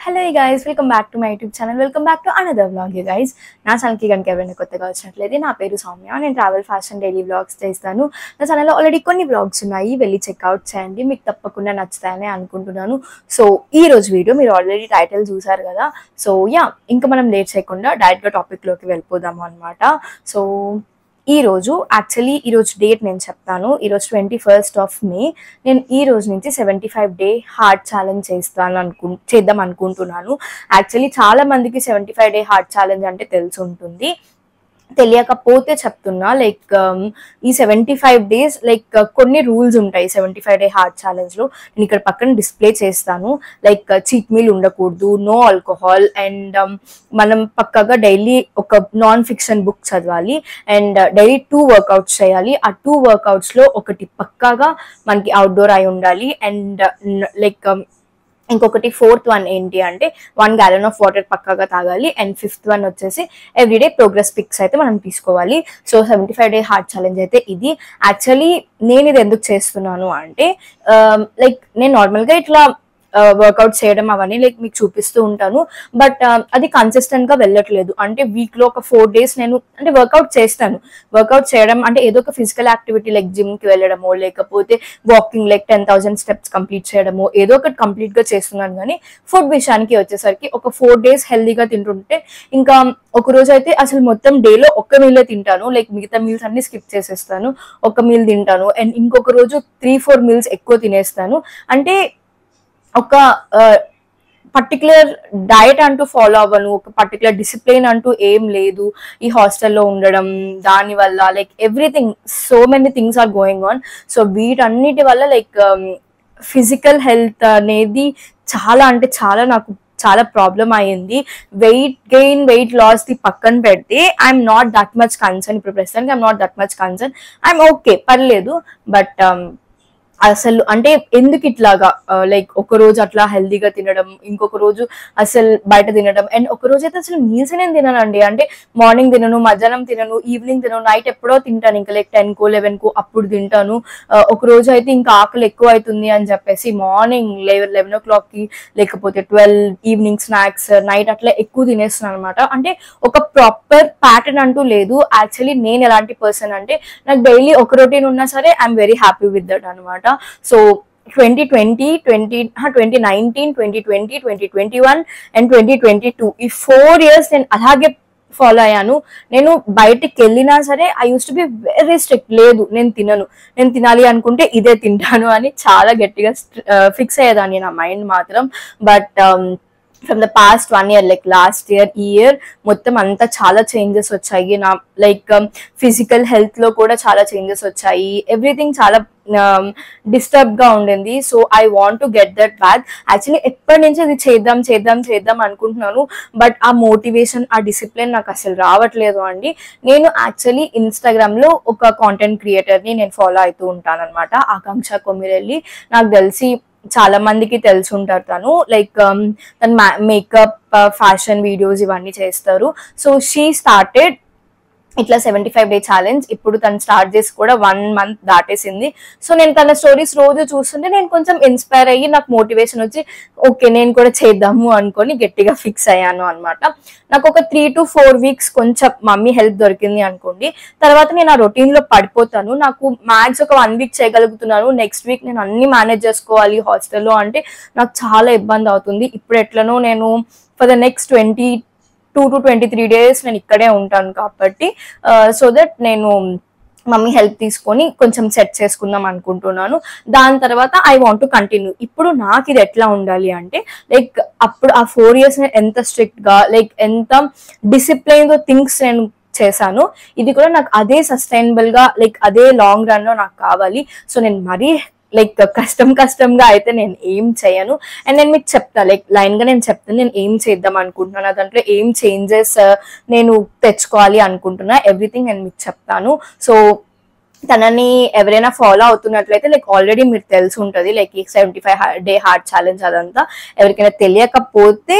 Hello you guys, welcome back to my YouTube channel. Welcome back to another vlog you guys. నా ఛానల్కి కనుక ఎవరైనా కొత్తగా వచ్చినట్లయితే నా పేరు సౌమ్య. నేను ట్రావెల్ ఫ్యాషన్ డైలీ వ్లాగ్స్ చేస్తాను. నా ఛానల్లో ఆల్రెడీ కొన్ని వ్లాగ్స్ ఉన్నాయి, వెళ్ళి చెక్అవుట్ చేయండి, మీకు తప్పకుండా నచ్చుతాయని అనుకుంటున్నాను. సో ఈ రోజు వీడియో మీరు ఆల్రెడీ టైటిల్ చూసారు కదా. సో ఇంకా మనం లేట్ చేయకుండా డైరెక్ట్గా టాపిక్లోకి వెళ్ళిపోదాము అనమాట. సో ఈరోజు డేట్ నేను చెప్తాను. ఈరోజు 21st May. నేను ఈ రోజు నుంచి 75 డే హార్ట్ ఛాలెంజ్ చేద్దాం అనుకుంటున్నాను. యాక్చువల్లీ చాలా మందికి 75 డే హార్ట్ ఛాలెంజ్ అంటే తెలిసి ఉంటుంది, తెలియకపోతే చెప్తున్నా. లైక్ ఈ 75 days లైక్ కొన్ని రూల్స్ ఉంటాయి 75 డే హార్ట్ ఛాలెంజ్ లో. నేను ఇక్కడ పక్కన డిస్ప్లే చేస్తాను. లైక్ చీట్ మీల్ ఉండకూడదు, నో ఆల్కహాల్, అండ్ మనం పక్కగా డైలీ ఒక నాన్ ఫిక్షన్ బుక్ చదవాలి, అండ్ డైలీ 2 వర్కౌట్స్ చేయాలి. ఆ 2 వర్కౌట్స్ లో ఒకటి పక్కాగా మనకి అవుట్డోర్ అయి ఉండాలి, అండ్ లైక్ ఇంకొకటి 4th one ఏంటి అంటే 1 gallon of వాటర్ పక్కాగా తాగాలి, అండ్ 5th one వచ్చేసి ఎవ్రీడే ప్రోగ్రెస్ పిక్స్ అయితే మనం తీసుకోవాలి. సో 75 డే హార్ట్ ఛాలెంజ్ అయితే ఇది. యాక్చువల్లీ నేను ఇది ఎందుకు చేస్తున్నాను అంటే లైక్ నేను నార్మల్గా ఇట్లా వర్కౌట్ చేయడం అవన్నీ లైక్ మీకు చూపిస్తూ ఉంటాను, బట్ అది కన్సిస్టెంట్ గా వెళ్ళట్లేదు. అంటే వీక్ లో ఒక 4 days నేను అంటే వర్కౌట్ చేస్తాను. వర్కౌట్ చేయడం అంటే ఏదో ఒక ఫిజికల్ యాక్టివిటీ లైక్ జిమ్ కి వెళ్ళడమో, లేకపోతే వాకింగ్ లైక్ 10,000 steps కంప్లీట్ చేయడమో, ఏదో ఒకటి కంప్లీట్ గా చేస్తున్నాను. కానీ ఫుడ్ విషయానికి వచ్చేసరికి ఒక 4 days హెల్దీగా తింటుంటే, ఇంకా ఒక రోజు అయితే అసలు మొత్తం డేలో ఒక్క మీలే తింటాను, లైక్ మిగతా మీల్స్ అన్ని స్కిప్ చేసేస్తాను, ఒక మీల్ తింటాను, అండ్ ఇంకొక రోజు 3-4 meals ఎక్కువ తినేస్తాను. అంటే ఒక పర్టికులర్ డయట్ అంటూ ఫాలో అవ్వను, ఒక పర్టికులర్ డిసిప్లిన్ అంటూ ఏం లేదు ఈ హాస్టల్లో ఉండడం. దానివల్ల like everything, so many things are going on. So వీటన్నిటి వల్ల లైక్ ఫిజికల్ హెల్త్ అనేది చాలా అంటే నాకు చాలా ప్రాబ్లం అయ్యింది. వెయిట్ గెయిన్, వెయిట్ లాస్ ది పక్కన పెడితే I'm not that much concern. ఇప్పుడు ప్రస్తుతానికి I'm not that much concern. I'm okay, పర్లేదు. బట్ అసలు అంటే ఎందుకు ఇట్లాగా లైక్ ఒక రోజు అట్లా హెల్దీగా తినడం, ఇంకొక రోజు అసలు బయట తినడం, అండ్ ఒక రోజు అయితే అసలు మీల్స్ నేను తిననండి. అంటే మార్నింగ్ తినను, మధ్యాహ్నం తినను, ఈవినింగ్ తినను, నైట్ ఎప్పుడో తింటాను, ఇంకా లైక్ 10 11 అప్పుడు తింటాను. ఒక రోజు అయితే ఇంకా ఆకలి ఎక్కువ అవుతుంది అని చెప్పేసి మార్నింగ్ 11 o'clock లేకపోతే 12 ఈవినింగ్ స్నాక్స్, నైట్ అట్లా ఎక్కువ తినేస్తున్నాను అనమాట. అంటే ఒక ప్రాపర్ ప్యాటర్న్ అంటూ లేదు. యాక్చువల్లీ నేను ఎలాంటి పర్సన్ అంటే నాకు డైలీ ఒక రొటీన్ ఉన్నా సరే I'm very happy with that అనమాట. సో 2019, 2020, 2021 అండ్ 2022 ఈ 4 years నేను అలాగే ఫాలో అయ్యాను. నేను బయటికి వెళ్ళినా సరే I use to be very strict. లేదు నేను తినను, నేను తినాలి అనుకుంటే ఇదే తింటాను అని చాలా గట్టిగా ఫిక్స్ అయ్యేదాన్ని నా మైండ్ మాత్రం. But from the past 1 year like last year మొత్తం అంతా చాలా చేంజెస్ వచ్చాయి. నా లైక్ ఫిజికల్ హెల్త్ లో కూడా చాలా చేంజెస్ వచ్చాయి. ఎవ్రీథింగ్ చాలా డిస్టర్బ్ గా ఉండింది. So I want to get that back. Actually ఎప్పటి నుంచి అది చేద్దాం అనుకుంటున్నాను, బట్ ఆ మోటివేషన్, ఆ డిసిప్లిన్ నాకు అసలు రావట్లేదు అండి. నేను యాక్చువల్లీ ఇన్స్టాగ్రామ్ లో ఒక కాంటెంట్ క్రియేటర్ ని నేను ఫాలో అవుతూ ఉంటాను అనమాట, ఆకాంక్ష కొమిరెల్లి. నాకు తెలిసి చాలా మందికి తెలిసి ఉంటారు తను. లైక్ తను మేకప్, ఫ్యాషన్ వీడియోస్ ఇవన్నీ చేస్తారు. సో షీ స్టార్టెడ్ ఇట్లా 75 డే ఛాలెంజ్. ఇప్పుడు తను స్టార్ట్ చేసి కూడా 1 month దాటేసింది. సో నేను తన స్టోరీస్ రోజు చూస్తుంటే నేను కొంచెం ఇన్స్పైర్ అయ్యి నాకు మోటివేషన్ వచ్చి ఓకే నేను కూడా చేద్దాము అనుకొని గట్టిగా ఫిక్స్ అయ్యాను అనమాట. నాకు ఒక 3 to 4 weeks కొంచెం మమ్మీ హెల్ప్ దొరికింది అనుకోండి, తర్వాత నేను ఆ రొటీన్ లో పడిపోతాను. నాకు మ్యాక్స్ ఒక 1 week చేయగలుగుతున్నాను, నెక్స్ట్ వీక్ నేను అన్ని మేనేజ్ చేసుకోవాలి హాస్టల్లో అంటే నాకు చాలా ఇబ్బంది అవుతుంది. ఇప్పుడు ఎట్లనో నేను for the next 22 to 23 days నేను ఇక్కడే ఉంటాను కాబట్టి సో దట్ నేను మమ్మీ హెల్ప్ తీసుకొని కొంచెం సెట్ చేసుకుందాం అనుకుంటున్నాను. దాని తర్వాత ఐ వాంట్ టు కంటిన్యూ. ఇప్పుడు నాకు ఇది ఎట్లా ఉండాలి అంటే లైక్ అప్పుడు ఆ 4 years నేను ఎంత స్ట్రిక్ట్ గా లైక్ ఎంత డిసిప్లైన్ తో థింగ్స్ నేను చేశాను, ఇది కూడా నాకు అదే సస్టైనబుల్ గా లైక్ అదే లాంగ్ రన్ లో నాకు కావాలి. సో నేను మరీ లైక్ కష్టంగా అయితే నేను ఏం చేయను. అండ్ నేను మీకు చెప్తా, లైక్ లైన్ గా నేను చెప్తాను నేను ఏం చేద్దాం అనుకుంటున్నాను, దాంట్లో ఏం చేంజెస్ నేను తెచ్చుకోవాలి అనుకుంటున్నా, ఎవ్రీథింగ్ నేను మీకు చెప్తాను. సో తనని ఎవరైనా ఫాలో అవుతున్నట్లయితే లైక్ ఆల్రెడీ మీరు తెలిసి ఉంటుంది లైక్ ఈ 75 డే హార్ట్ ఛాలెంజ్. అదంతా ఎవరికైనా తెలియకపోతే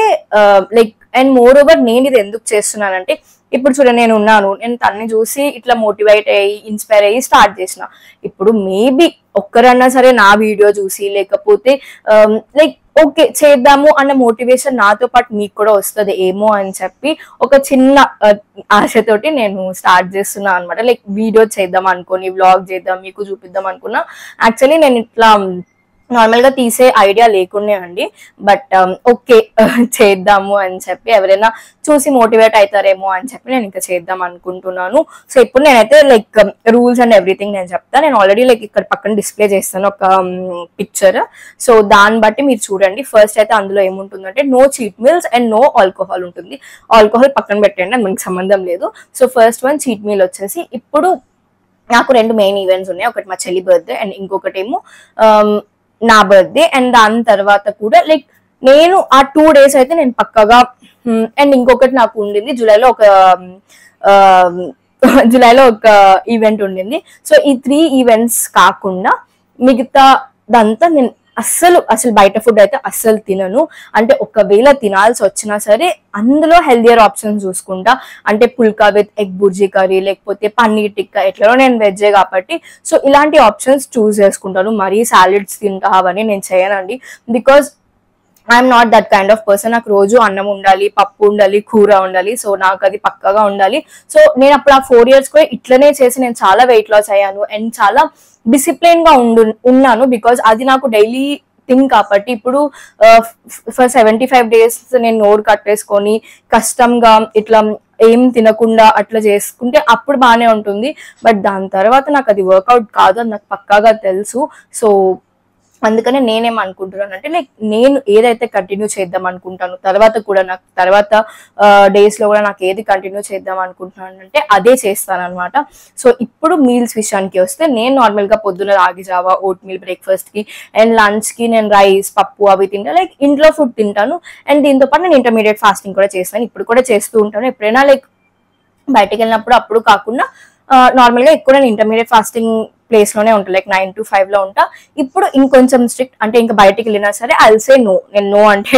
లైక్ అండ్ మోర్ ఓవర్ నేను ఇది ఎందుకు చేస్తున్నానంటే ఇప్పుడు చూడండి నేను ఉన్నాను, నేను తన్ని చూసి ఇట్లా మోటివేట్ అయ్యి ఇన్స్పైర్ అయ్యి స్టార్ట్ చేసిన. ఇప్పుడు మేబీ ఒక్కరన్నా సరే నా వీడియో చూసి లేకపోతే లైక్ ఓకే చేద్దాము అన్న మోటివేషన్ నాతో పాటు మీకు కూడా వస్తుంది ఏమో అని చెప్పి ఒక చిన్న ఆశతోటి నేను స్టార్ట్ చేస్తున్నా అనమాట. లైక్ వీడియో చేద్దాం అనుకోని, వ్లాగ్ చేద్దాం, మీకు చూపిద్దాం అనుకున్నా. యాక్చువల్లీ నేను ఇట్లా నార్మల్ గా తీసే ఐడియా లేకుండే అండి. బట్ ఓకే చేద్దాము అని చెప్పి ఎవరైనా చూసి మోటివేట్ అవుతారేమో అని చెప్పి నేను ఇంకా చేద్దాం అనుకుంటున్నాను. సో ఇప్పుడు నేనైతే లైక్ రూల్స్ అండ్ ఎవ్రీథింగ్ నేను చెప్తాను. నేను ఆల్రెడీ లైక్ ఇక్కడ పక్కన డిస్ప్లే చేస్తాను ఒక పిక్చర్. సో దాన్ని బట్టి మీరు చూడండి. ఫస్ట్ అయితే అందులో ఏముంటుందంటే no cheat meals and no alcohol ఉంటుంది. ఆల్కహాల్ పక్కన పెట్టండి, అది మనకి సంబంధం లేదు. So first one cheat meal వచ్చేసి, ఇప్పుడు నాకు 2 మెయిన్ ఈవెంట్స్ ఉన్నాయి. ఒకటి మా చెల్లి బర్త్డే అండ్ ఇంకొకటి ఏమో నా బర్త్డే. అండ్ దాని తర్వాత కూడా లైక్ నేను ఆ 2 days అయితే నేను పక్కగా, అండ్ ఇంకొకటి నాకు ఉండింది జూలైలో ఒక ఈవెంట్ ఉండింది. సో ఈ 3 ఈవెంట్స్ కాకుండా మిగతా దంతా నేను అస్సలు బయట ఫుడ్ అయితే అస్సలు తినను. అంటే ఒకవేళ తినాల్సి వచ్చినా సరే అందులో హెల్దియర్ ఆప్షన్స్ చూసుకుంటా. అంటే పుల్కా విత్ ఎగ్ బుర్జీ కర్రీ, లేకపోతే పన్నీర్ టిక్కా, ఎట్లలో నేను వెజ్జే కాబట్టి సో ఇలాంటి ఆప్షన్స్ చూస్ చేసుకుంటాను. మరీ సాలెడ్స్ తింటా అవన్నీ నేను చేయనండి. Because I'm not that kind of person. నాకు రోజు అన్నం ఉండాలి, పప్పు ఉండాలి, కూర ఉండాలి. సో నాకు అది పక్కగా ఉండాలి. సో నేను అప్పుడు ఆ 4 years కూడా ఇట్లనే చేసి నేను చాలా వెయిట్ లాస్ అయ్యాను అండ్ చాలా డిసిప్లిన్ గా ఉన్నాను. బికాజ్ అది నాకు డైలీ థింగ్ కాబట్టి. ఇప్పుడు ఫర్ 75 days నేను నోరు కట్టేసుకొని కష్టంగా ఇట్లా ఏం తినకుండా అట్లా చేసుకుంటే అప్పుడు బాగానే ఉంటుంది. బట్ దాని తర్వాత నాకు అది వర్కౌట్ కాదు, అది నాకు పక్కాగా తెలుసు. సో అందుకనే నేనేమనుకుంటున్నాను అంటే లైక్ నేను ఏదైతే కంటిన్యూ చేద్దాం అనుకుంటాను తర్వాత కూడా నాకు తర్వాత డేస్ లో కూడా నాకు ఏది కంటిన్యూ చేద్దాం అనుకుంటున్నాను అంటే అదే చేస్తాను అనమాట. సో ఇప్పుడు మీల్స్ విషయానికి వస్తే, నేను నార్మల్ గా పొద్దున రాగి జావా, ఓట్ మీల్ బ్రేక్ఫాస్ట్ కి అండ్ లంచ్ కి నేను రైస్, పప్పు అవి తింటా. లైక్ ఇంట్లో ఫుడ్ తింటాను. అండ్ దీంతో పాటు నేను ఇంటర్మీడియట్ ఫాస్టింగ్ కూడా చేస్తాను. ఇప్పుడు కూడా చేస్తూ ఉంటాను. ఎప్పుడైనా లైక్ బయటకు వెళ్ళినప్పుడు అప్పుడు కాకుండా నార్మల్ గా ఎక్కువ నేను ఇంటర్మీడియట్ ఫాస్టింగ్ ప్లేస్ లోనే ఉంటా. లైక్ 9 to 5 లో ఉంటా. ఇప్పుడు ఇంకొంచెం స్ట్రిక్ట్, అంటే ఇంకా బయటకు వెళ్ళినా సరే ఐల్ సే నో. నేను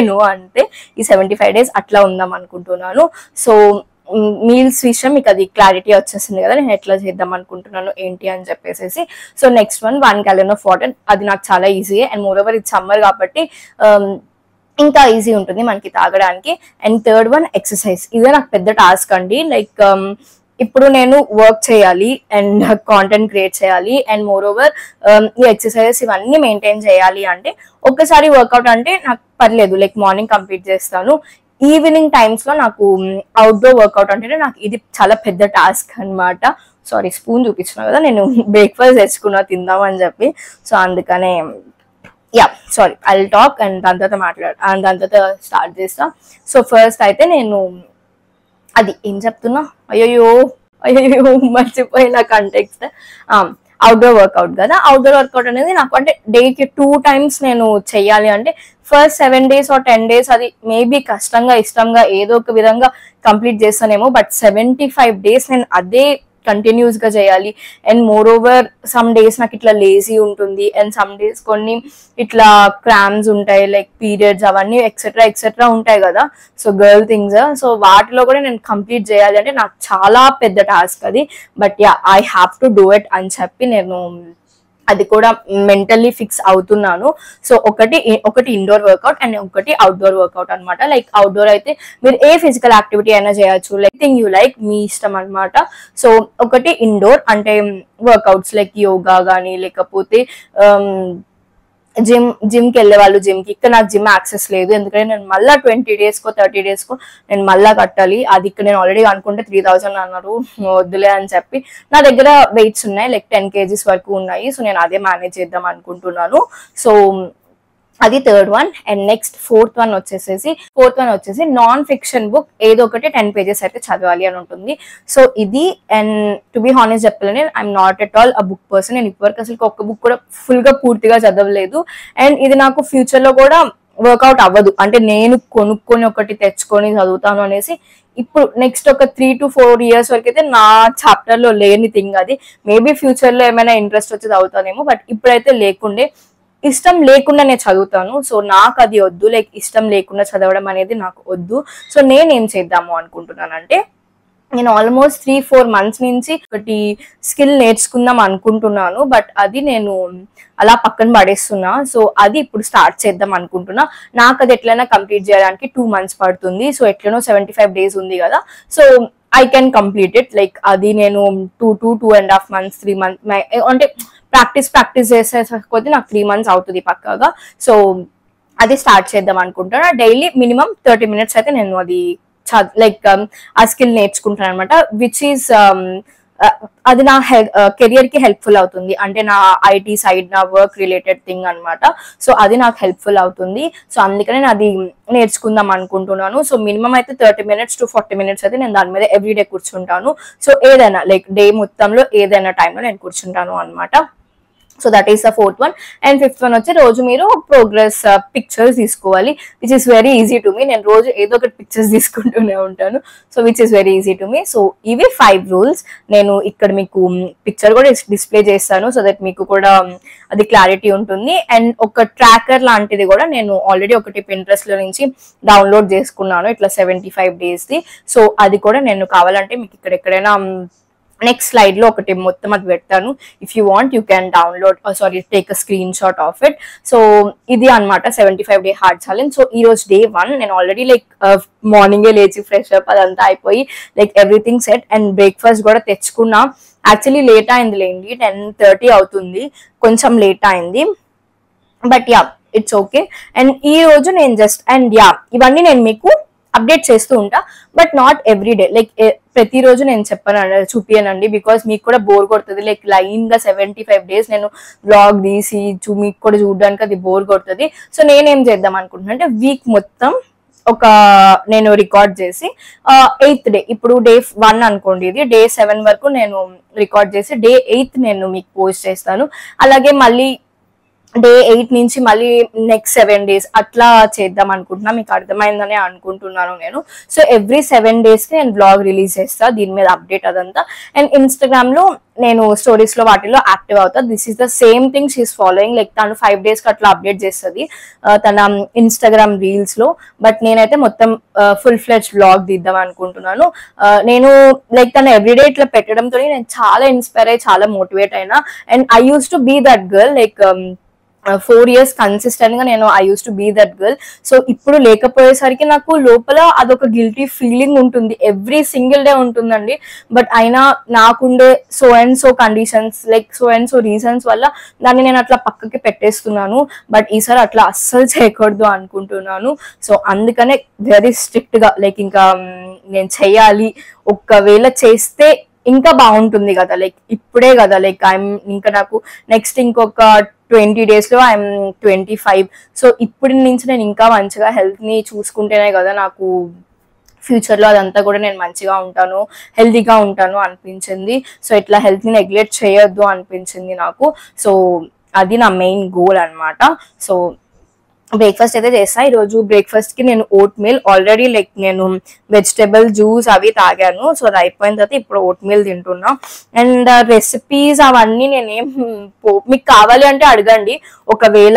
నో అంటే ఈ 75 days అట్లా ఉందాం అనుకుంటున్నాను. సో మీల్స్ విషయం మీకు అది క్లారిటీ వచ్చేసింది కదా, నేను ఎట్లా చేద్దాం అనుకుంటున్నాను ఏంటి అని చెప్పేసి. So next 1 gallon of water. అది నాకు చాలా ఈజీ అండ్ మోర్ ఓవర్ ఇది సమ్మర్ కాబట్టి ఇంకా ఈజీ ఉంటుంది మనకి తాగడానికి. And third one exercise. ఇదే నాకు పెద్ద టాస్క్ అండి. లైక్ ఇప్పుడు నేను వర్క్ చేయాలి అండ్ కాంటెంట్ క్రియేట్ చేయాలి అండ్ మోర్ ఓవర్ ఈ ఎక్సర్సైజెస్ ఇవన్నీ మెయింటైన్ చేయాలి అంటే ఒక్కసారి వర్కౌట్ అంటే నాకు పర్లేదు, లైక్ మార్నింగ్ కంప్లీట్ చేస్తాను. ఈవినింగ్ టైమ్స్ లో నాకు అవుట్డోర్ వర్కౌట్ అంటే నాకు ఇది చాలా పెద్ద టాస్క్ అనమాట. సారీ స్పూన్ చూపించిన కదా, నేను బ్రేక్ఫాస్ట్ తెచ్చుకున్నా తిందామని చెప్పి. సో అందుకనే సారీ ఐ టాక్ అండ్ దాని తర్వాత స్టార్ట్ చేస్తా. సో ఫస్ట్ అయితే నేను అది ఏం చెప్తున్నా, అయ్యో మర్చిపోయిన కంటెక్స్ట్. అవుట్డోర్ వర్కౌట్ కదా. అవుట్డోర్ వర్కౌట్ అనేది నాకు అంటే డేకి 2 times నేను చెయ్యాలి. అంటే ఫస్ట్ 7 days or 10 days అది మేబీ కష్టంగా ఇష్టంగా ఏదో ఒక విధంగా కంప్లీట్ చేస్తానేమో. బట్ 75 days నేను అదే కంటిన్యూస్ గా చేయాలి. And more over some days నాకు ఇట్లా లేజీ ఉంటుంది అండ్ సమ్ డేస్ కొన్ని ఇట్లా క్రామ్స్ ఉంటాయి, లైక్ పీరియడ్స్ అవన్నీ ఎక్సెట్రా ఉంటాయి కదా. సో గర్ల్ థింగ్స్, సో వాటిలో కూడా నేను కంప్లీట్ చేయాలి అంటే నాకు చాలా పెద్ద టాస్క్ అది. But I have to do it అని చెప్పి నేను అది కూడా మెంటల్లీ ఫిక్స్ అవుతున్నాను. సో ఒకటి ఇండోర్ వర్కౌట్ అండ్ ఒకటి అవుట్డోర్ వర్కౌట్ అనమాట. లైక్ అవుట్డోర్ అయితే మీరు ఏ ఫిజికల్ యాక్టివిటీ అయినా చేయొచ్చు, లైక్ థింగ్ యూ లైక్, మీ ఇష్టం అనమాట. సో ఒకటి ఇండోర్ అంటే వర్కౌట్స్ లైక్ యోగా కానీ, లేకపోతే జిమ్కి వెళ్ళే వాళ్ళు జిమ్కి. ఇక్కడ నాకు జిమ్ యాక్సెస్ లేదు, ఎందుకంటే నేను మళ్ళీ 20 days 30 days నేను మళ్ళీ కట్టాలి. అది ఇక్కడ నేను ఆల్రెడీ అనుకుంటే 3000 అన్నారు, వద్దులే అని చెప్పి. నా దగ్గర వెయిట్స్ ఉన్నాయి, లైక్ 10 kgs వరకు ఉన్నాయి. సో నేను అదే మేనేజ్ చేద్దాం అనుకుంటున్నాను. సో అది third one. And next fourth one వచ్చేసి నాన్ ఫిక్షన్ బుక్ ఏదో ఒకటి 10 pages అయితే చదవాలి అని ఉంటుంది. సో ఇది, అండ్ టు బి హానెస్ట్ చెప్పాలని I'm not at all a book person. నేను ఇప్పటివరకు అసలు ఒక్క బుక్ కూడా ఫుల్ గా పూర్తిగా చదవలేదు. అండ్ ఇది నాకు ఫ్యూచర్ లో కూడా వర్కౌట్ అవ్వదు. అంటే నేను కొనుక్కొని ఒకటి తెచ్చుకొని చదువుతాను అనేసి ఇప్పుడు నెక్స్ట్ ఒక 3 to 4 years వరకు అయితే నా చాప్టర్ లో లేని థింగ్ అది. మేబీ ఫ్యూచర్ లో ఏమైనా ఇంట్రెస్ట్ వచ్చి చదువుతానేమో, బట్ ఇప్పుడైతే లేకుండే. ఇష్టం లేకుండా నేను చదువుతాను. సో నాకు అది వద్దు, లైక్ ఇష్టం లేకుండా చదవడం అనేది నాకు వద్దు. సో నేనేం చేద్దాము అనుకుంటున్నానంటే నేను ఆల్మోస్ట్ 3-4 months నుంచి ఒకటి స్కిల్ నేర్చుకుందాం అనుకుంటున్నాను, బట్ అది నేను అలా పక్కన పడేస్తున్నా. సో అది ఇప్పుడు స్టార్ట్ చేద్దాం అనుకుంటున్నా. నాకు అది ఎట్లయినా కంప్లీట్ చేయడానికి 2 months పడుతుంది. సో ఎట్లనో 75 days ఉంది కదా, so I can complete it. Like అది నేను 2.5 months 3 months అంటే ప్రాక్టీస్ చేసేకపోతే నాకు 3 months అవుతుంది పక్కాగా. సో అది స్టార్ట్ చేద్దాం అనుకుంటున్నా. డైలీ మినిమం 30 minutes అయితే నేను అది లైక్ ఆ స్కిల్ నేర్చుకుంటాను అనమాట, విచ్ ఈస్ అది నా కెరియర్ కి హెల్ప్ఫుల్ అవుతుంది. అంటే నా ఐటీ సైడ్ నా వర్క్ రిలేటెడ్ థింగ్ అనమాట. సో అది నాకు హెల్ప్ఫుల్ అవుతుంది. సో అందుకనే నేను అది నేర్చుకుందాం అనుకుంటున్నాను. సో మినిమం అయితే 30 minutes to 40 minutes అయితే నేను దాని మీద ఎవ్రీడే కూర్చుంటాను. సో ఏదైనా లైక్ డే మొత్తంలో ఏదైనా టైంలో నేను కూర్చుంటాను అనమాట. So that is the 4th one. And 5th one వచ్చి రోజు మీరు ప్రోగ్రెస్ పిక్చర్స్ తీసుకోవాలి, which is very easy to me. నేను రోజు ఏదో ఒకటి పిక్చర్స్ తీసుకుంటూనే ఉంటాను. So which is very easy to me. So ఇవి 5 rules. నేను ఇక్కడ మీకు పిక్చర్ కూడా డిస్ప్లే చేస్తాను, సో దట్ మీకు కూడా అది క్లారిటీ ఉంటుంది. అండ్ ఒక ట్రాకర్ లాంటిది కూడా నేను ఆల్రెడీ ఒకటి Pinterest లో నుంచి డౌన్లోడ్ చేసుకున్నాను, ఇట్లా 75 days. సో అది కూడా నేను కావాలంటే మీకు ఇక్కడ ఎక్కడైనా నెక్స్ట్ స్లైడ్ లో ఒకటి మొత్తం అది పెడతాను. If you want you can download take a screen shot of it. So ఇది అనమాట 75 day హార్డ్ ఛాలెంజ్. సో ఈ రోజు day 1 నేను ఆల్రెడీ లైక్ మార్నింగే లేచి ఫ్రెష్ అప్ అదంతా అయిపోయి like everything set and breakfast కూడా తెచ్చుకున్నా. యాక్చువల్లీ లేట్ అయింది లేండి, 10:30 అవుతుంది, కొంచెం లేట్ అయింది, but yeah it's okay. And ఈ రోజు నేను జస్ట్ ఇవన్నీ నేను మీకు అప్డేట్ చేస్తూ ఉంటా, but not every day. Like ప్రతిరోజు నేను చూపియనండి, బికాస్ మీకు కూడా బోర్ కొడుతుంది. లైక్ లైన్ గా 75 days నేను బ్లాగ్ తీసి మీకు కూడా చూడడానికి అది బోర్ కొడుతుంది. సో నేనేం చేద్దాం అనుకుంటున్నా అంటే వీక్ మొత్తం నేను రికార్డ్ చేసి 8th day, ఇప్పుడు day 1 అనుకోండి, ఇది day 7 వరకు నేను రికార్డ్ చేసి day 8th నేను మీకు పోస్ట్ చేస్తాను. అలాగే మళ్ళీ day 8 నుంచి మళ్ళీ నెక్స్ట్ 7 days అట్లా చేద్దాం అనుకుంటున్నా. మీకు అర్థమైందని అనుకుంటున్నాను నేను. సో ఎవ్రీ 7 days కి నేను బ్లాగ్ రిలీజ్ చేస్తా, దీని మీద అప్డేట్ అదంతా. అండ్ ఇన్స్టాగ్రామ్ లో నేను స్టోరీస్ లో వాటిలో యాక్టివ్ అవుతా. This is the same thing she is following. Like తను 5 days కి అట్లా అప్డేట్ చేస్తుంది తన ఇన్స్టాగ్రామ్ రీల్స్ లో, బట్ నేనైతే మొత్తం ఫుల్ ఫ్లెడ్జ్ బ్లాగ్ తీద్దాం అనుకుంటున్నాను. నేను లైక్ తను ఎవ్రీడే ఇట్లా పెట్టడంతో నేను చాలా ఇన్స్పైర్ అయ్యి చాలా మోటివేట్ అయినా. And I use to be that girl. Like 4 years consistent గా నేను I use to be that girl. So ఇప్పుడు లేకపోయేసరికి నాకు లోపల అదొక గిల్టీ ఫీలింగ్ ఉంటుంది, ఎవ్రీ సింగిల్ డే ఉంటుందండి. బట్ అయినా నాకుండే so and so conditions, like so and so reasons వల్ల దాన్ని నేను అట్లా పక్కకి పెట్టేస్తున్నాను. బట్ ఈసారి అట్లా అస్సలు చేయకూడదు అనుకుంటున్నాను. సో అందుకనే వెరీ స్ట్రిక్ట్ గా లైక్ ఇంకా నేను చెయ్యాలి, ఒకవేళ చేస్తే ఇంకా బాగుంటుంది కదా, లైక్ ఇప్పుడే కదా, లైక్ ఇంకా నాకు నెక్స్ట్ ఇంకొక 20 days లో ఐఎమ్ 25. సో ఇప్పటి నుంచి నేను ఇంకా మంచిగా హెల్త్ ని చూసుకుంటేనే కదా నాకు ఫ్యూచర్ లో అదంతా కూడా నేను మంచిగా ఉంటాను, హెల్తీగా ఉంటాను అనిపించింది. సో ఇట్లా హెల్త్ ని నెగ్లెక్ట్ చేయొద్దు అనిపించింది నాకు. సో అది నా మెయిన్ గోల్ అనమాట. సో బ్రేక్ఫాస్ట్ అయితే చేస్తా. ఈరోజు బ్రేక్ఫాస్ట్ కి నేను ఓట్ మీల్ ఆల్రెడీ లైక్ నేను వెజిటేబుల్ జ్యూస్ అవి తాగాను. సో అది అయిపోయిన తర్వాత ఇప్పుడు ఓట్ మీల్ తింటున్నా. అండ్ రెసిపీస్ అవన్నీ నేనేం మీకు కావాలి అంటే అడగండి, ఒకవేళ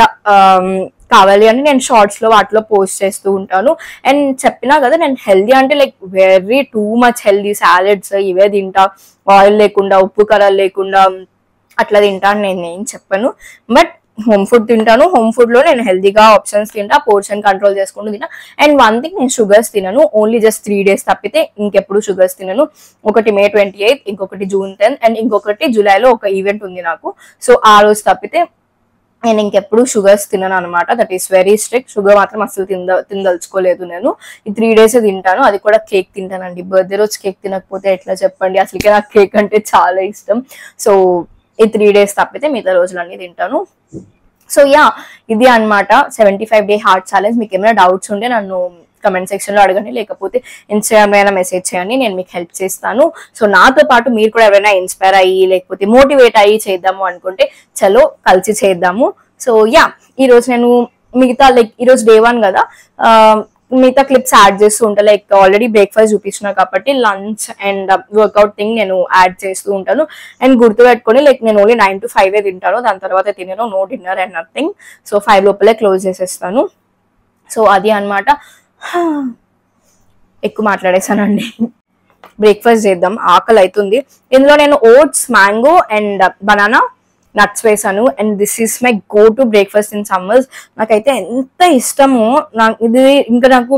కావాలి అంటే నేను షార్ట్స్ లో వాటిలో పోస్ట్ చేస్తూ ఉంటాను. అండ్ చెప్పినా కదా నేను హెల్దీ అంటే like very too much healthy, salads ఇవే తింటా, ఆయిల్ లేకుండా ఉప్పు కారాలు లేకుండా అట్లా తింటాను నేను ఏం చెప్పను. బట్ హోమ్ ఫుడ్ తింటాను, హోమ్ ఫుడ్ లో నేను హెల్దీగా ఆప్షన్స్ తింటా, పోర్షన్ కంట్రోల్ చేసుకుంటూ తింటా. అండ్ వన్ థింగ్, నేను షుగర్స్ తినను, ఓన్లీ జస్ట్ 3 days తప్పితే ఇంకెప్పుడు షుగర్స్ తినను. ఒకటి May 28, ఇంకొకటి June 10, అండ్ ఇంకొకటి జూలైలో ఒక ఈవెంట్ ఉంది నాకు. సో ఆ రోజు తప్పితే నేను ఇంకెప్పుడు షుగర్స్ తినను అనమాట. That is very strict. Sugar మాత్రం అసలు తినదలుచుకోలేదు నేను. ఈ 3 days తింటాను, అది కూడా కేక్ తింటానండి. బర్త్డే రోజు కేక్ తినకపోతే ఎట్లా చెప్పండి, అసలుకే నాకు కేక్ అంటే చాలా ఇష్టం. సో ఈ 3 days తప్పితే మిగతా రోజులన్నీ తింటాను. సో యా, ఇది అనమాట 75 day హార్ట్ ఛాలెంజ్. మీకు ఏమైనా డౌట్స్ ఉంటే నన్ను కమెంట్ సెక్షన్ లో అడగండి, లేకపోతే ఇన్స్టాగ్రామ్ అయినా మెసేజ్ చేయండి, నేను మీకు హెల్ప్ చేస్తాను. సో నాతో పాటు మీరు కూడా ఎవరైనా ఇన్స్పైర్ అయ్యి లేకపోతే మోటివేట్ అయ్యి చేద్దాము అనుకుంటే చలో కలిసి చేద్దాము. సో యా, ఈ రోజు నేను మిగతా లైక్ ఈరోజు day 1 కదా, మిగతా క్లిప్స్ యాడ్ చేస్తూ ఉంటాను. లైక్ ఆల్రెడీ బ్రేక్ఫాస్ట్ చూపించిన కాబట్టి లంచ్ అండ్ వర్కౌట్ థింగ్ నేను యాడ్ చేస్తూ ఉంటాను. అండ్ గుర్తు పెట్టుకొని లైక్ నేను ఓన్లీ 9 to 5 తింటాను, దాని తర్వాత తినను, no dinner and nothing. So 5 లోపలే క్లోజ్ చేసేస్తాను. సో అది అనమాట. ఎక్కువ మాట్లాడేసానండి. బ్రేక్ఫాస్ట్ చేద్దాం, ఆకలి అవుతుంది. ఇందులో నేను oats, mango and banana nuts వేసాను. And this is my go to breakfast in summers. నాకైతే ఎంత ఇష్టమో. ఇది ఇంకా నాకు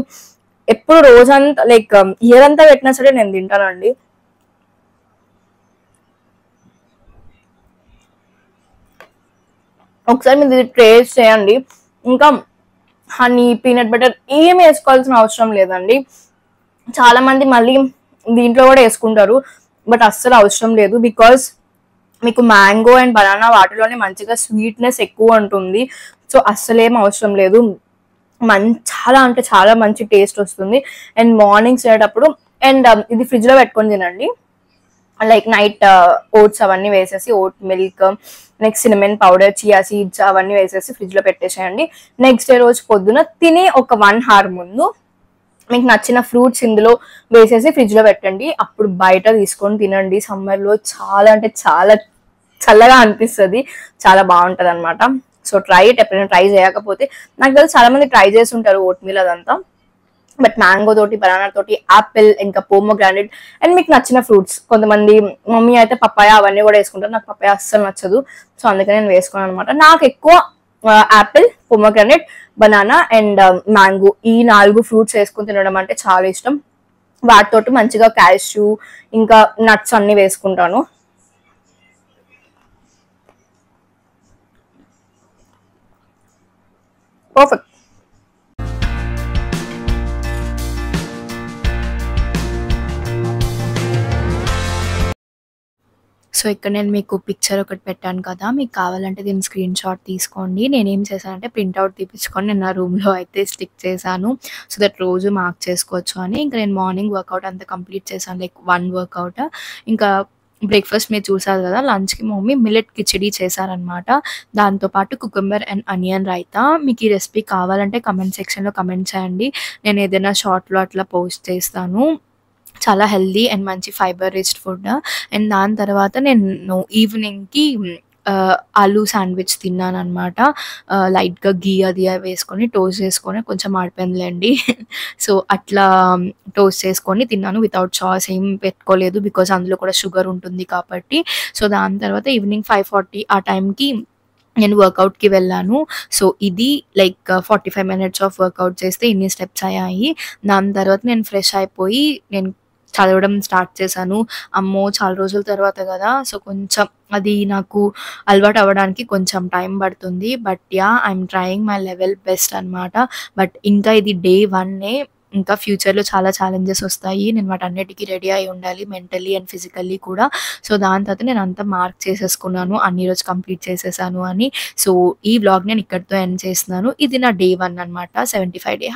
ఎప్పుడు రోజంతా లైక్ ఇయర్ అంతా పెట్టినా సరే నేను తింటానండి. ఒకసారి మీరు ఇది టేస్ట్ చేయండి. ఇంకా హనీ, పీనట్ బటర్ ఏమి వేసుకోవాల్సిన అవసరం లేదండి. చాలా మంది మళ్ళీ దీంట్లో కూడా వేసుకుంటారు, బట్ అస్సలు అవసరం లేదు. బికాస్ మీకు మ్యాంగో అండ్ బనానా వాటిలోనే మంచిగా స్వీట్నెస్ ఎక్కువ ఉంటుంది. సో అస్సలేం అవసరం లేదు. చాలా అంటే చాలా మంచి టేస్ట్ వస్తుంది. అండ్ మార్నింగ్ చేసేటప్పుడు అండ్ ఇది ఫ్రిడ్జ్ లో పెట్టుకొని తినండి. లైక్ నైట్ ఓట్స్ అవన్నీ వేసేసి, vote milk, next cinnamon powder, chia seeds అవన్నీ వేసేసి ఫ్రిడ్జ్ లో పెట్టేసేయండి. నెక్స్ట్ డే రోజు పొద్దున తిని ఒక 1 hour ముందు మీకు నచ్చిన ఫ్రూట్స్ ఇందులో వేసేసి ఫ్రిడ్జ్ లో పెట్టండి. అప్పుడు బయట తీసుకొని తినండి. సమ్మర్ లో చాలా అంటే చాలా చల్లగా అనిపిస్తుంది, చాలా బాగుంటది అనమాట. So try it. ఎప్పుడైనా ట్రై చేయకపోతే, నాకు తెలిసి చాలా మంది ట్రై చేసి ఉంటారు ఓట్ మీల్ అదంతా. బట్ మ్యాంగో తోటి, బనానా తోటి, యాపిల్, ఇంకా పోమోగ్రానైట్ అండ్ మీకు నచ్చిన ఫ్రూట్స్. కొంతమంది మమ్మీ అయితే పప్పాయ అవన్నీ కూడా వేసుకుంటారు. నాకు పప్పాయ అస్సలు నచ్చదు, సో అందుకని నేను వేసుకున్నాను అనమాట. నాకు ఎక్కువ Apple, pomegranate, banana and mango ఈ 4 ఫ్రూట్స్ వేసుకుని తినడం అంటే చాలా ఇష్టం. వాటితోటి మంచిగా క్యాష్యూ ఇంకా నట్స్ అన్ని వేసుకుంటాను. పర్ఫెక్ట్. సో ఇక్కడ నేను మీకు పిక్చర్ ఒకటి పెట్టాను కదా, మీకు కావాలంటే దీని స్క్రీన్ షాట్ తీసుకోండి. నేనేం చేశానంటే ప్రింట్అవుట్ తీపించుకొని నేను నా రూమ్లో అయితే స్టిక్ చేశాను, సో దట్ రోజు మార్క్ చేసుకోవచ్చు అని. ఇంకా నేను మార్నింగ్ వర్కౌట్ అంతా కంప్లీట్ చేశాను, లైక్ 1 వర్కౌట్. ఇంకా బ్రేక్ఫాస్ట్ మీరు చూసారు కదా, లంచ్కి మమ్మీ మిల్లెట్ కిచిడి చేశారనమాట. దాంతోపాటు కుకుంబర్ అండ్ అనియన్ రైతా. మీకు ఈ రెసిపీ కావాలంటే కమెంట్ సెక్షన్లో కమెంట్ చేయండి, నేను ఏదైనా షార్ట్లో అట్లా పోస్ట్ చేస్తాను. చాలా హెల్దీ అండ్ మంచి ఫైబర్ రిచ్ ఫుడ్. అండ్ దాని తర్వాత నేను ఈవినింగ్కి ఆలూ శాండ్విచ్ తిన్నాను అనమాట. లైట్గా గీ అది వేసుకొని టోస్ట్ చేసుకొని, కొంచెం ఆడిపోయిందిలేండి. సో అట్లా టోస్ట్ చేసుకొని తిన్నాను. వితౌట్ సాస్ ఏం పెట్టుకోలేదు, బికాజ్ అందులో కూడా షుగర్ ఉంటుంది కాబట్టి. సో దాని తర్వాత ఈవినింగ్ 5:40 ఆ టైంకి నేను వర్కౌట్కి వెళ్ళాను. సో ఇది లైక్ 45 minutes ఆఫ్ వర్కౌట్ చేస్తే ఇన్ని స్టెప్స్ అయ్యాయి. దాని తర్వాత నేను ఫ్రెష్ అయిపోయి నేను చదవడం స్టార్ట్ చేశాను. అమ్మో చాలా రోజుల తర్వాత కదా, సో కొంచెం అది నాకు అలవాటు అవ్వడానికి కొంచెం టైం పడుతుంది. But yeah, I'm trying my level best అనమాట. బట్ ఇంకా ఇది day 1. ఇంకా ఫ్యూచర్లో చాలా ఛాలెంజెస్ వస్తాయి, నేను వాటన్నిటికీ రెడీ అయి ఉండాలి, మెంటలీ అండ్ ఫిజికల్లీ కూడా. సో దాని తర్వాత నేను అంతా మార్క్ చేసేసుకున్నాను, అన్ని రోజు కంప్లీట్ చేసేసాను అని. సో ఈ వ్లాగ్ నేను ఇక్కడితో ఎండ్ చేస్తున్నాను. ఇది నా day 1 అనమాట, 75 day